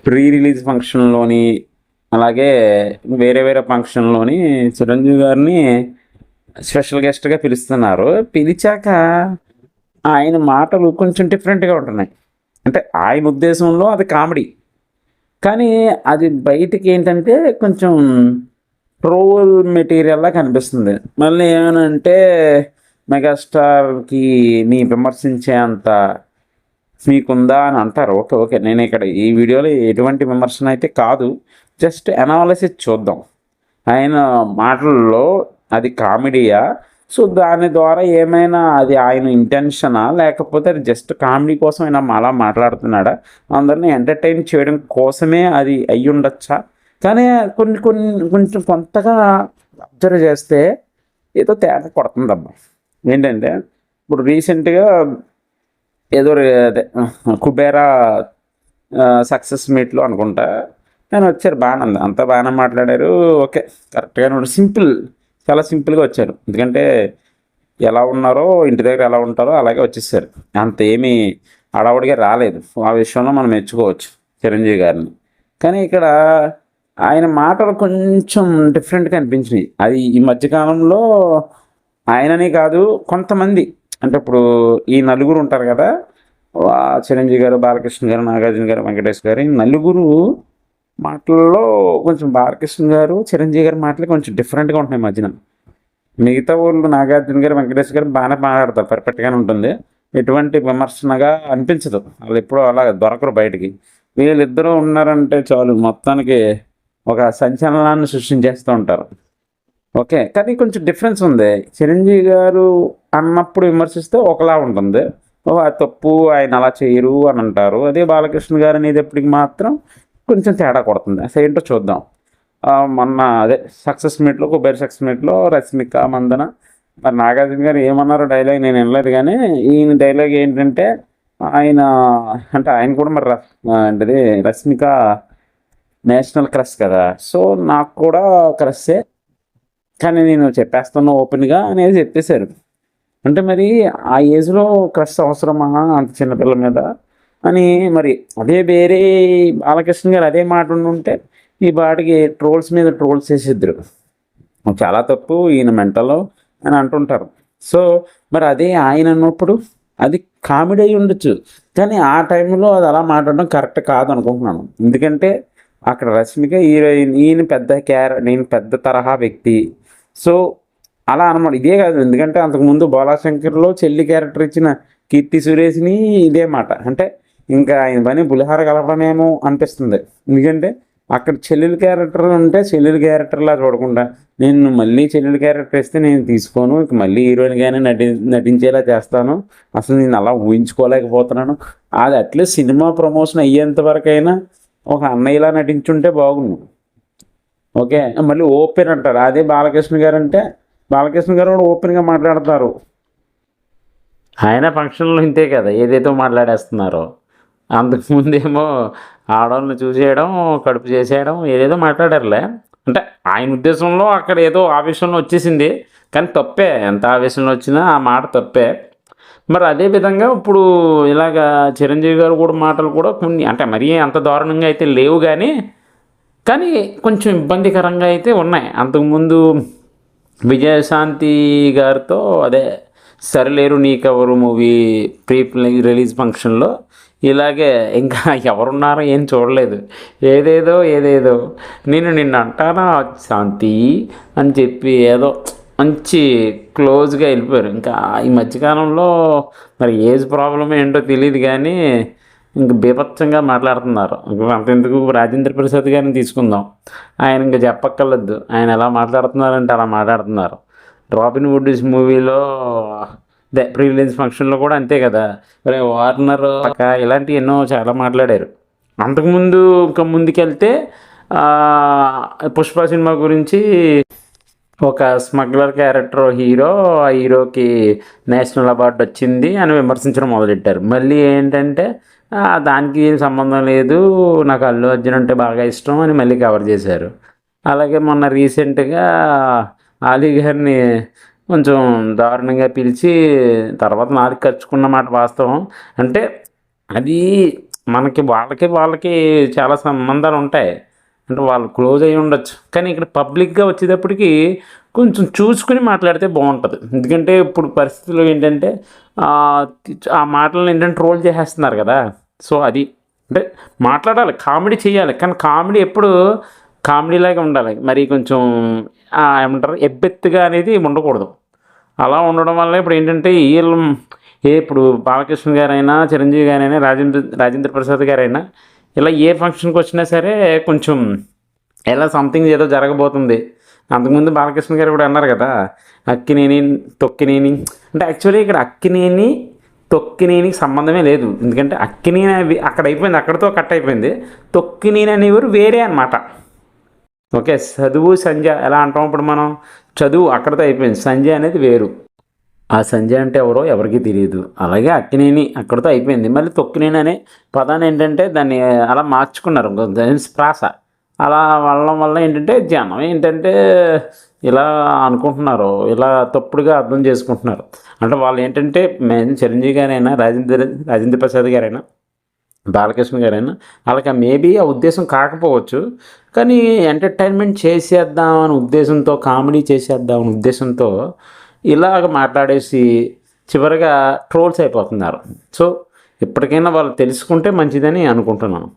Pre release ఫంక్షన్‌లోని, అలాగే వేరే వేరే ఫంక్షన్‌లోని చిరంజీవి గారిని స్పెషల్ గెస్ట్‌గా పిలుస్తున్నారు. పిలిచాక ఆయన మాటలు కొంచెం డిఫరెంట్‌గా ఉంటున్నాయి. అంటే ఆయన ఉద్దేశంలో అది కామెడీ. కానీ అది బయటికేంటంటే కొంచెం ట్రోల్ మెటీరియల్‌లా కనిపిస్తుంది. మళ్ళీ ఏమనంటే మెగాస్టార్‌కి ని విమర్శించే అంత మీకుందా అని అంటారు. ఓకే. ఓకే. నేను ఇక్కడ ఈ వీడియోలో ఎటువంటి విమర్శన అయితే కాదు. జస్ట్ అనాలిసిస్ చూద్దాం. ఆయన మాటల్లో అది కామెడీయా? సో, దాని ద్వారా ఏమైనా అది ఆయన ఇంటెన్షనా? లేకపోతే అది జస్ట్ కామెడీ కోసం ఆయన అలా మాట్లాడుతున్నాడా? అందరిని ఎంటర్‌టైన్ చేయడం కోసమే అది అయ్యుండొచ్చా? కానీ కొన్ని కొన్ని కొంచెం కొంతగా అబ్జర్వ్ చేస్తే ఏదో తేడా కొడుతుందబ్బా! ఏంటంటే ఇప్పుడు రీసెంట్‌గా ఏదో అదే కుబేరా సక్సెస్ మీట్‌లో అనుకుంటా. ఆయన వచ్చారు బానే ఉంది. అంతా బానే మాట్లాడారు. ఓకే. కరెక్ట్‌గానే ఉండి సింపుల్, చాలా సింపుల్‌గా వచ్చారు. ఎందుకంటే ఎలా ఉన్నారో ఇంటి దగ్గర ఎలా ఉంటారో అలాగే వచ్చేసారు. అంత ఏమీ హడావుడిగా రాలేదు. ఆ విషయంలో మనం మెచ్చుకోవచ్చు చిరంజీవి గారిని. కానీ ఇక్కడ ఆయన మాటలు కొంచెం డిఫరెంట్‌గా అనిపించినియి. అది ఈ మధ్య కాలంలో ఆయననే కాదు కొంతమంది అంటే ఇప్పుడు ఈ నలుగురు ఉంటారు కదా! చిరంజీవి గారు, బాలకృష్ణ గారు, నాగార్జున గారు, వెంకటేష్ గారు ఈ నలుగురు మాటల్లో కొంచెం బాలకృష్ణ గారు, చిరంజీవి గారి మాటలు కొంచెం డిఫరెంట్‌గా ఉంటున్నాయి ఈ మధ్యన. మిగతా వోళ్ళు నాగార్జున గారు, వెంకటేష్ గారు బానే మాట్లాడతారు. పర్ఫెక్ట్‌గానే ఉంటుంది. ఎటువంటి విమర్శనగా అనిపించదు. ఆళ్ళెప్పుడూ అలా దొరకరు బయటికి. వీళ్ళిద్దరూ ఉన్నారంటే చాలు మొత్తానికి ఒక సంచలనాన్ని సృష్టించేస్తూ ఉంటారు. ఓకే. కానీ కొంచెం డిఫరెన్స్ ఉంది. చిరంజీవి గారు అన్నప్పుడు విమర్శిస్తే ఒకలా ఉంటుంది. ఓహ్! అది తప్పు ఆయన అలా చేయరు అని అంటారు. అదే బాలకృష్ణ గారు అనేటప్పటికి మాత్రం కొంచెం తేడా కొడుతుంది. అసలేంటో చూద్దాం. మొన్న అదే సక్సెస్ మీట్‌లో కుబేర్ సక్సెస్ మీట్‌లో రష్మిక, మందన మరి నాగార్జున గారు ఏమన్నారో డైలాగ్ నేను వినలేదు గానీ, ఈయన డైలాగ్ ఏంటంటే ఆయన అంటే ఆయన కూడా మరి ఏంటిది రష్మిక నేషనల్ క్రష్ కదా! సో, నాకు కూడా క్రషే. కానీ నేను చెప్పేస్తున్నా ఓపెన్‌గా అనేది చెప్పేసారు. అంటే మరి ఆ ఏజ్‌లో క్రష్ అవసరమా అంత చిన్న పిల్ల మీద అని మరి అదే వేరే బాలకృష్ణ గారు అదే మాట ఉండుంటే ఈ పాటికి ట్రోల్స్ మీద ట్రోల్స్ చేసేద్దురు. చాలా తప్పు ఈయన మెంటలు అని అంటుంటారు. సో, మరి అదే ఆయన అన్నప్పుడు అది కామెడీ అయ్యి ఉండొచ్చు. కానీ ఆ టైంలో అది అలా మాట్లాడడం కరెక్ట్ కాదనుకుంటున్నాను. ఎందుకంటే అక్కడ రష్మిక హీరోయిన్, ఈయన పెద్ద నేను పెద్ద తరహా వ్యక్తి. సో, అలా అనమాట. ఇదే కాదు ఎందుకంటే అంతకుముందు 'బోలాశంకర్‌లో' చెల్లి క్యారెక్టర్ ఇచ్చిన 'కీర్తి సురేష్‌ని' ఇదే మాట. అంటే ఇంకా ఆయన పని పులిహోర కలపడమేమో అనిపిస్తుంది. ఎందుకంటే అక్కడ చెల్లెలు క్యారెక్టర్ ఉంటే చెల్లెలు క్యారెక్టర్‌లా చూడకుండా నేను మళ్ళీ చెల్లెలు క్యారెక్టర్ ఇస్తే నేను తీసుకోను. ఇక మళ్ళీ హీరోయిన్‌గానే నటించేలా చేస్తాను. అసలు నేను అలా ఊహించుకోలేకపోతున్నాను. అది అట్లీస్ట్ సినిమా ప్రమోషన్ అయ్యేంత వరకైనా ఒక అన్నయ్యలా నటించుంటే బాగుండు. ఓకే. మళ్ళీ ఓపెన్ అంటారు. అదే బాలకృష్ణ గారంటే బాలకృష్ణ గారు కూడా ఓపెన్‌గా మాట్లాడతారు. ఆయన ఫంక్షన్‌లో ఇంతే కదా! ఏదేదో మాట్లాడేస్తున్నారు. అంతకుముందేమో ఆడోళ్ళని చూసేయడం, కడుపు చేసేయడం ఏదేదో మాట్లాడారులే. అంటే ఆయన ఉద్దేశంలో అక్కడ ఏదో ఆవేశంలో వచ్చేసింది. కానీ తప్పే. ఎంత ఆవేశంలో వచ్చినా ఆ మాట తప్పే. మరి అదే విధంగా ఇప్పుడు ఇలాగా చిరంజీవి గారు కూడా మాటలు కూడా కొన్ని అంటే మరీ అంత దారుణంగా అయితే లేవు గానీ, కానీ కొంచెం ఇబ్బందికరంగా అయితే ఉన్నాయి. అంతకుముందు విజయశాంతి గారితో అదే 'సరిలేరు నీకెవరు' మూవీ ప్రీ రిలీజ్ ఫంక్షన్‌లో ఇలాగే ఇంకా ఎవరున్నారో ఏం చూడలేదు. ఏదేదో నిన్ను అంటానా శాంతి అని చెప్పి ఏదో మంచి క్లోజ్‌గా వెళ్ళిపోయారు. ఇంకా ఈ మధ్యకాలంలో మరి ఏజ్ ప్రాబ్లమ్ ఏంటో తెలీదు గానీ, ఇంక బీభత్సంగా మాట్లాడుతున్నారు. అంతెందుకు రాజేంద్ర ప్రసాద్ గారిని తీసుకుందాం. ఆయన ఇంక చెప్పక్కర్లేదు. ఆయన ఎలా మాట్లాడుతున్నారంటే అలా మాట్లాడుతున్నారు. 'రాబిన్ హుడ్' మూవీలో అదే ప్రీ రిలీజ్ ఫంక్షన్‌లో కూడా అంతే కదా! ఒరేయ్ వార్నర్ ఇలాంటివి ఎన్నో చాలా మాట్లాడారు. అంతకుముందు ఇంకా ముందుకెళ్తే 'పుష్ప' సినిమా గురించి ఒక స్మగ్లర్ క్యారెక్టర్ హీరో, ఆ హీరోకి నేషనల్ అవార్డ్ వచ్చింది అని విమర్శించడం మొదలెట్టారు. మళ్ళీ ఏంటంటే దానికి ఏం సంబంధం లేదు. నాకు అల్లు అర్జున్ అంటే బాగా ఇష్టం అని మళ్ళీ కవర్ చేశారు. అలాగే మొన్న రీసెంట్‌గా ఆలీ గారిని కొంచెం దారుణంగా పిలిచి తర్వాత నాలుక కరుచుకున్న మాట వాస్తవం. అంటే అది మనకి వాళ్ళకి చాలా సంబంధాలు ఉంటాయి. అంటే వాళ్ళు క్లోజ్ అయ్యి ఉండొచ్చు. కానీ ఇక్కడ పబ్లిక్‌గా వచ్చేటప్పటికి కొంచెం చూసుకొని మాట్లాడితే బావుంటది. ఎందుకంటే ఇప్పుడు పరిస్థితులు ఏంటంటే ఆహ్, ఆ మాటలను ఏంటంటే ట్రోల్ చేసేస్తున్నారు కదా! సో, అది. అంటే మాట్లాడాలి, కామెడీ చేయాలి. కానీ కామెడీ ఎప్పుడు కామెడీలాగా ఉండాలి. మరి కొంచెం ఏమంటారు ఎబ్బెత్తుగా అనేది ఉండకూడదు. అలా ఉండడం వల్ల ఇప్పుడేంటంటే ఇప్పుడు బాలకృష్ణ గారైనా, చిరంజీవి గారైనా, రాజేంద్ర ప్రసాద్ గారైనా ఇలా ఏ ఫంక్షన్‌కొచ్చినా సరే కొంచెం ఇలా సంథింగ్ ఏదో జరగబోతుంది. అంతకుముందు బాలకృష్ణ గారు కూడా అన్నారు కదా! అక్కినేని, తొక్కినేని అంటే యాక్చువల్లీ ఇక్కడ అక్కినేని, తొక్కినేనికి సంబంధమే లేదు. ఎందుకంటే అక్కినేని అవి అక్కడ అయిపోయింది. అక్కడితో కట్ అయిపోయింది. తొక్కినేని అనేవారు వేరే అనమాట. ఓకే. చదువు, సంధ్య ఎలా అంటాం ఇప్పుడు మనం? చదువు అక్కడితో అయిపోయింది. సంధ్య అనేది వేరు. ఆ సంజయ్ అంటే ఎవరో ఎవరికీ తెలీదు. అలాగే అక్కినేని అక్కడితో అయిపోయింది. మళ్ళీ తొక్కినేని అనే పదాన్ని ఏంటంటే దాన్ని అలా మార్చుకున్నారు. ప్రాస. అలా వెళ్ళడం వల్ల ఏంటంటే జనం ఏంటంటే ఇలా అనుకుంటున్నారు. ఇలా తప్పుడుగా అర్థం చేసుకుంటున్నారు. అంటే వాళ్ళు ఏంటంటే చిరంజీవి గారైనా, రాజేంద్ర ప్రసాద్ గారైనా, బాలకృష్ణ గారైనా వాళ్ళకి మేబీ ఆ ఉద్దేశం కాకపోవచ్చు. కానీ ఎంటర్టైన్మెంట్ చేసేద్దాం అనే ఉద్దేశంతో, కామెడీ చేసేద్దాం అనే ఉద్దేశంతో ఇలాగ మాట్లాడేసి చివరిగా ట్రోల్స్ అయిపోతున్నారు. సో, ఇప్పటికైనా వాళ్ళు తెలుసుకుంటే మంచిదని అనుకుంటున్నాను.